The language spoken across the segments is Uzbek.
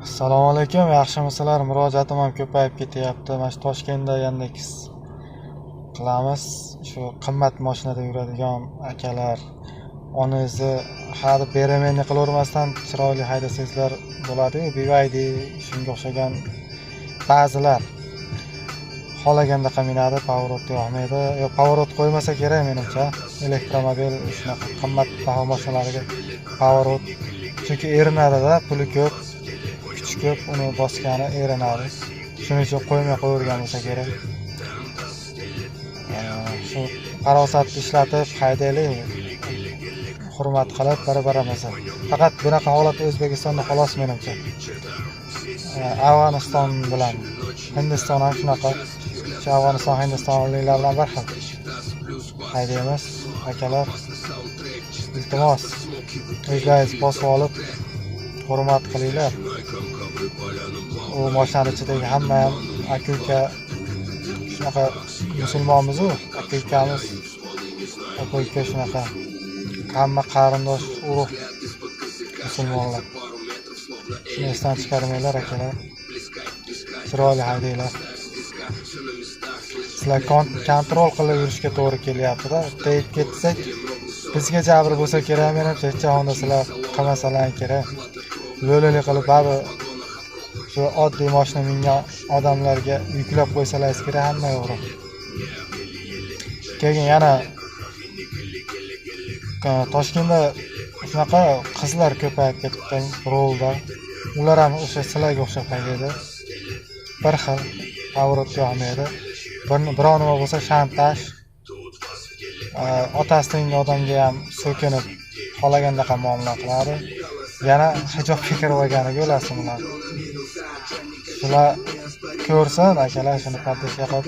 Assalomu alaykum, yaxshimisizlar? Murojaatim ham ko'payib ketyapti. Mana shu Toshkentda Yandex qilamiz. Shu qimmat mashinada yuradigan akalar onangizni hali beremenni qilavermasdan chiroyli haydasangizlar bo'ladi-ku. BYD shunga o'xshagan ba'zilar xohlaganda qaminadi, pavorot yo'qmaydi. Yo pavorot qo'ymasa kerak menimcha. Elektromobil shunaqa qimmat baho mashinalarga pavorot chunki erinadi-da, puli ko'p. Ko'p uni bosgani erinadi. Shuning uchun qo'ymay qo'yilgan bo'lsa kerak. Shu farosatni ishlatib haydaylik. Hurmat qilib bir-birimizni. Faqat bunaqa holat O'zbekistonda xolos menimcha. Afg'oniston bilan Hindiston ham shunaqa. Shu Afg'oniston Hindistonliklar bilan bir xil. Haydaymiz, akalar. Iltimos, o'zlaringiz bosib olib hurmat qilinglar. U mashina ichidagi hamma ham aka-uka shunaqa musulmonmiz-ku, aka-ukamiz, opa-uka shunaqa hamma qarindosh urug' musulmonlar. Shuni esdan chiqarmanglar akalar. Chiroyli haydanglar. Sizlar kontrol qilib yurishga to'g'ri kelyapti-da. Tegib ketsak, bizga jabr bo'lsa kerak, menimcha hech qanday sizlar qilmasalar kerak. Lo'lalik qilib bari shu oddiy mashina mingan odamlarga yuklab qo'ysalaringiz kerak, hamma yo'g'ri. Keyin yana Toshkentda shunaqa qizlar ko'payib ketdi rolda. Ular ham o'sha sizlarga o'xshab haydaydi. Bir xil pavorot yo'qmaydi. Biror nima bo'lsa shantaj. Otasining odamga ham so'kinib xohlaganda muomala qiladi. Yana hijobga kirib olganiga o'lasizlar ular. Shular ko'rsin akalar, shuni paddashga qo'yib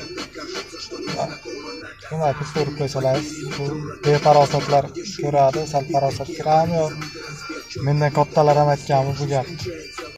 shunday turib qo'ysalaringiz, bu befarosatlar ko'radi, sal farosat kiramyo. Mendan kattalar ham aytganmi bu gapni.